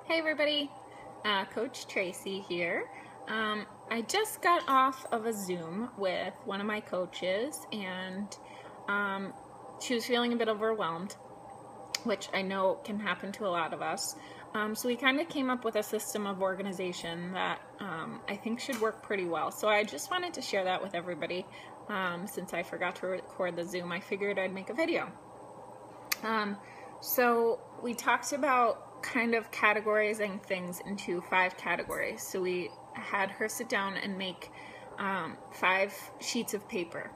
Hey everybody, Coach Tracy here. I just got off of a Zoom with one of my coaches, and she was feeling a bit overwhelmed, which I know can happen to a lot of us. So we kind of came up with a system of organization that I think should work pretty well. So I just wanted to share that with everybody. Since I forgot to record the Zoom, I figured I'd make a video. So we talked about kind of categorizing things into 5 categories. So we had her sit down and make 5 sheets of paper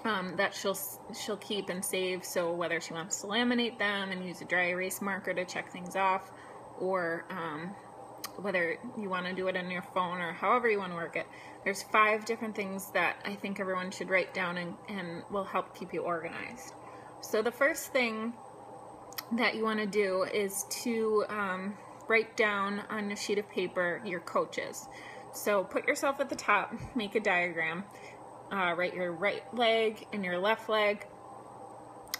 that she'll keep and save. So whether she wants to laminate them and use a dry erase marker to check things off, or whether you want to do it on your phone or however you want to work it, there's 5 different things that I think everyone should write down and will help keep you organized. So the first thing that you want to do is to write down on a sheet of paper your coaches. So put yourself at the top, make a diagram, write your right leg and your left leg,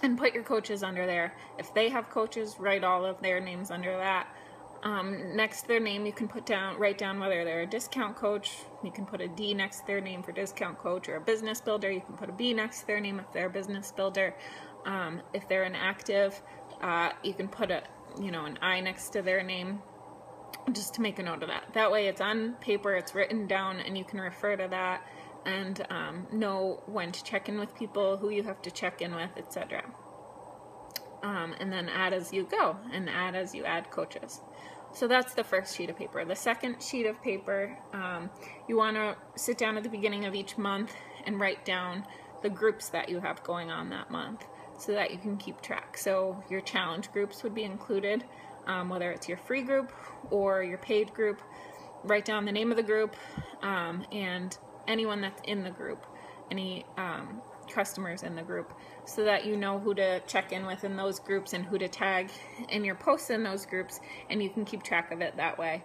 and put your coaches under there. If they have coaches, write all of their names under that. Next to their name, you can write down whether they're a discount coach. You can put a D next to their name for discount coach, or a business builder. You can put a B next to their name if they're a business builder. If they're an active, you can put an I next to their name, just to make a note of that. That way it's on paper, it's written down, and you can refer to that and know when to check in with people, who you have to check in with, etc. And then add as you go, and add as you add coaches. So that's the first sheet of paper. The second sheet of paper, you want to sit down at the beginning of each month and write down the groups that you have going on that month, so that you can keep track. So your challenge groups would be included, whether it's your free group or your paid group. Write down the name of the group and anyone that's in the group, any customers in the group, so that you know who to check in with in those groups and who to tag in your posts in those groups, and you can keep track of it that way.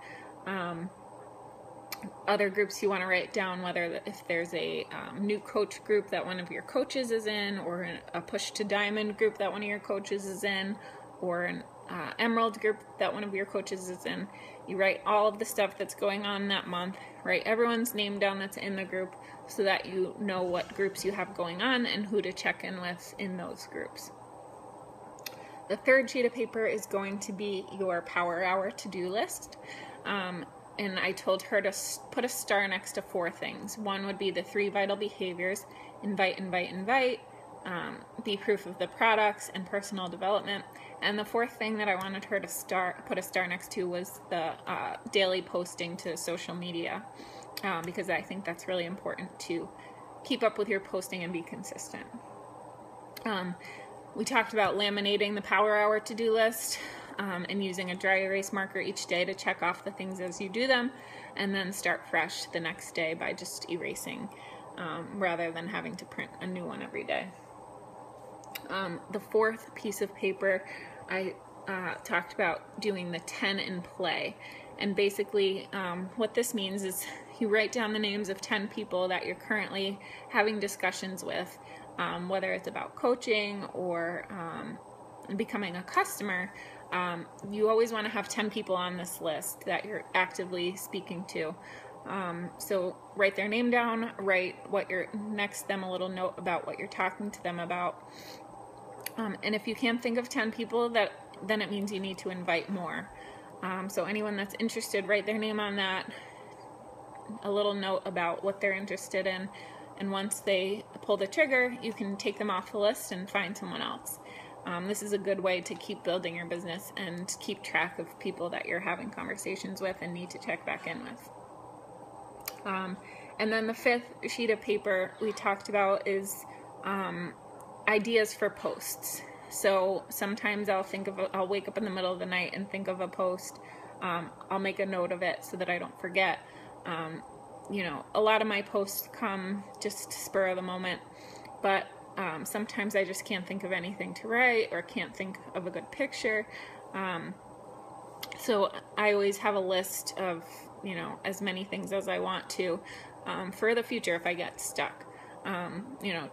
Other groups you want to write down, if there's a new coach group that one of your coaches is in, or a push to diamond group that one of your coaches is in, or an emerald group that one of your coaches is in. You write all of the stuff that's going on that month, write everyone's name down that's in the group, so that you know what groups you have going on and who to check in with in those groups. The third sheet of paper is going to be your power hour to-do list. And I told her to put a star next to 4 things. One would be the 3 vital behaviors: invite, invite, invite, be proof of the products, and personal development. And the 4th thing that I wanted her to put a star next to was the daily posting to social media, because I think that's really important to keep up with your posting and be consistent. We talked about laminating the power hour to-do list, and using a dry erase marker each day to check off the things as you do them, and then start fresh the next day by just erasing, rather than having to print a new one every day. The 4th piece of paper, I talked about doing the 10 in play. And basically what this means is you write down the names of 10 people that you're currently having discussions with, whether it's about coaching or becoming a customer. You always want to have 10 people on this list that you're actively speaking to. So write their name down, write next to them a little note about what you're talking to them about. And if you can't think of 10 people, then it means you need to invite more. So anyone that's interested, write their name on that, a little note about what they're interested in, and once they pull the trigger, you can take them off the list and find someone else. This is a good way to keep building your business and keep track of people that you're having conversations with and need to check back in with. And then the 5th sheet of paper we talked about is ideas for posts. So sometimes I'll wake up in the middle of the night and think of a post. I'll make a note of it so that I don't forget. A lot of my posts come just spur of the moment, but sometimes I just can't think of anything to write, or can't think of a good picture. So I always have a list of, as many things as I want to, for the future if I get stuck.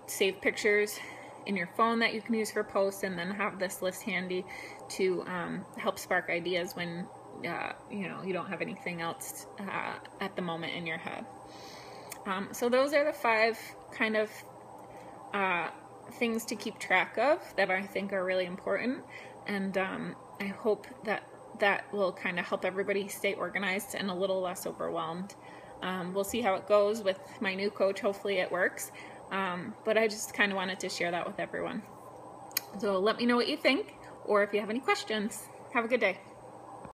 Save pictures in your phone that you can use for posts, and then have this list handy to help spark ideas when you don't have anything else at the moment in your head. So those are the 5 kind of things to keep track of that I think are really important, and I hope that will kind of help everybody stay organized and a little less overwhelmed. We'll see how it goes with my new coach. Hopefully it works, but I just kind of wanted to share that with everyone. So let me know what you think, or if you have any questions. Have a good day.